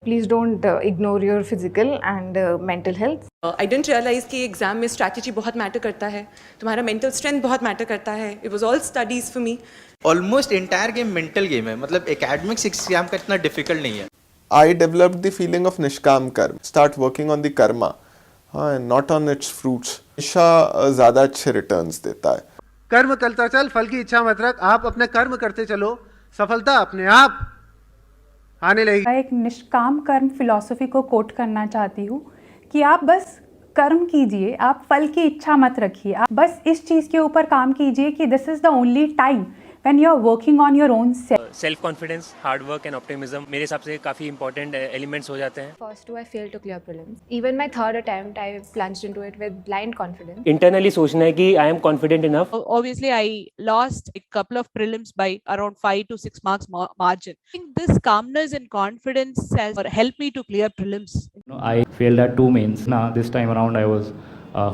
Please don't ignore your physical and mental health. I didn't realize कि exam में strategy बहुत matter करता है, तुम्हारा mental strength बहुत मैटर करता है. It was all studies for me. Almost entire game mental game है, मतलब academics एग्जाम का इतना difficult नहीं है. I developed the feeling of nishkam karma. Start working on the karma, and not on its fruits. हमेशा ज़्यादा अच्छे returns देता है. कर्म करता चल, फल की इच्छा मत रख. आप अपने कर्म करते चलो, सफलता अपने आप आने लगेगी. मैं एक निष्काम कर्म फिलॉसफी को कोट करना चाहती हूँ कि आप बस कर्म कीजिए, आप फल की इच्छा मत रखिए. आप बस इस चीज़ के ऊपर काम कीजिए कि this is the only time when you are working on your own self confidence, hard work and optimism मेरे हिसाब से काफ़ी important elements हो जाते हैं. First two I failed to clear prelims. Even my third attempt I plunged into it with blind confidence. Internally सोचना है कि I am confident enough. Obviously I lost a couple of prelims by around 5 to 6 marks margin. I think this calmness and confidence has helped me to clear prelims. I failed at 2 mains. Now this time around I was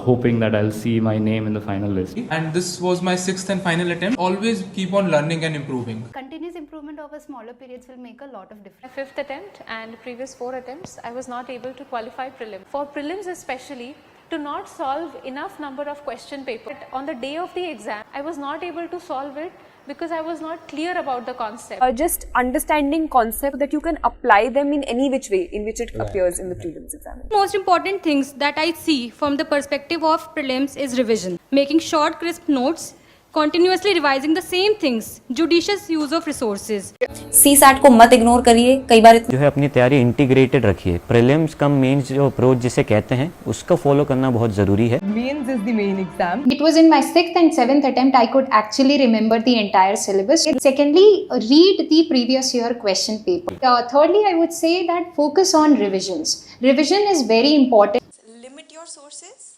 hoping that I'll see my name in the final list. And this was my 6th and final attempt. Always keep on learning and improving. Continuous improvement over smaller periods will make a lot of difference. My 5th attempt and previous 4 attempts, I was not able to qualify prelims. For prelims especially, to not solve enough number of question paper. On the day of the exam, I was not able to solve it because I was not clear about the concept. Just understanding concept that you can apply them in any which way in which it appears in the prelims exam. Most important things that I see from the perspective of prelims is revision. Making short, crisp notes, continuously revising the same things, judicious use of resources. CSAT को मत ignore करिए. कई बार जो है अपनी तैयारी integrated रखिए. Prelims कम mains जो अप्रोच जिसे कहते हैं उसको फॉलो करना बहुत ज़रूरी है. Mains is the main exam. It was in my 6th and 7th attempt I could actually remember the entire syllabus. Secondly, read the previous year question paper. Thirdly, I would say that focus on revisions. Revision is very important. Limit your sources,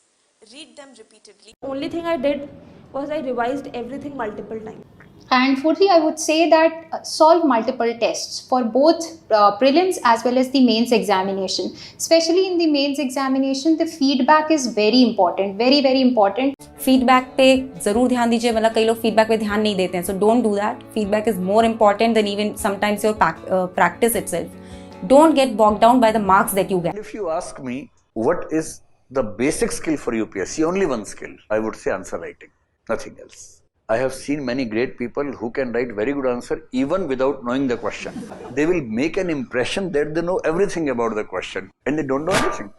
read them repeatedly. Only thing I did was I revised everything multiple times. And fourthly, I would say that solve multiple tests for both prelims as well as the mains examination. Especially in the mains examination, the feedback is very important, very very important. Feedback पे ज़रूर ध्यान दीजिए. मतलब कई लोग feedback पे ध्यान नहीं देते हैं. So don't do that. Feedback is more important than even sometimes your practice itself. Don't get bogged down by the marks that you get. If you ask me what is the basic skill for UPSC, only one skill, I would say answer writing. Nothing else. I have seen many great people who can write very good answer even without knowing the question. They will make an impression that they know everything about the question and they don't know anything.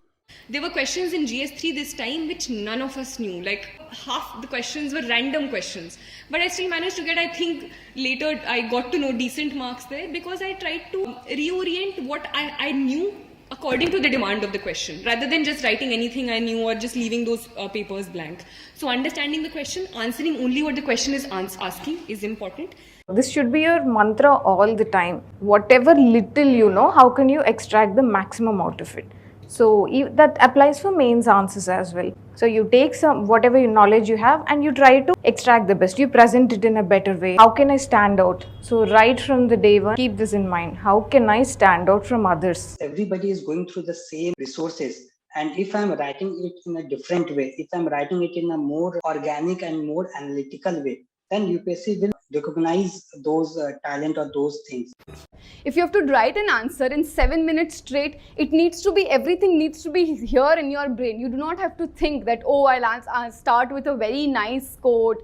There were questions in GS3 this time which none of us knew. Like half the questions were random questions. But I still managed to get, I think later I got to know decent marks there because I tried to reorient what I knew according to the demand of the question, rather than just writing anything I knew or just leaving those papers blank. So understanding the question, answering only what the question is asking is important. This should be your mantra all the time. Whatever little you know, how can you extract the maximum out of it? So that applies for mains answers as well. So you take some whatever knowledge you have and you try to extract the best. You present it in a better way. How can I stand out? So right from the day one, keep this in mind. How can I stand out from others? Everybody is going through the same resources. And if I'm writing it in a different way, if I'm writing it in a more organic and more analytical way, then UPSC will recognize those talent or those things. If you have to write an answer in 7 minutes straight, it needs to be, everything needs to be here in your brain. You do not have to think that, oh, I'll start with a very nice quote.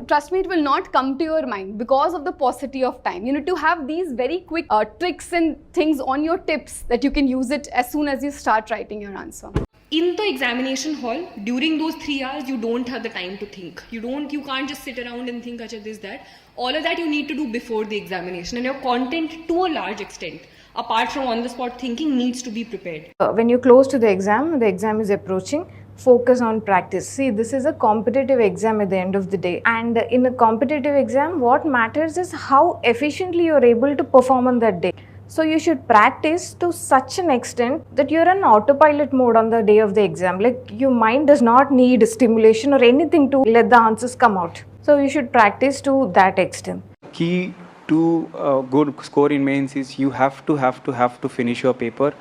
Trust me, it will not come to your mind because of the paucity of time. You need to have these very quick tricks and things on your tips that you can use it as soon as you start writing your answer. In the examination hall, during those 3 hours, you don't have the time to think. You can't just sit around and think, acha, this, that. All of that you need to do before the examination, and your content to a large extent, apart from on-the-spot thinking, needs to be prepared. When you're close to the exam is approaching, focus on practice. See, this is a competitive exam at the end of the day. And in a competitive exam, what matters is how efficiently you're able to perform on that day. So you should practice to such an extent that you're in autopilot mode on the day of the exam. Like your mind does not need stimulation or anything to let the answers come out. So you should practice to that extent. Key to good score in mains is you have to finish your paper.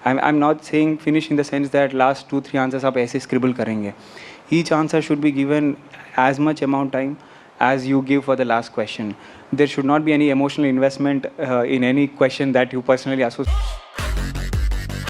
I'm not saying finish in the sense that last 2-3 answers आप ऐसे scribble करेंगे. Each answer should be given as much amount time as you give for the last question. There should not be any emotional investment in any question that you personally associate.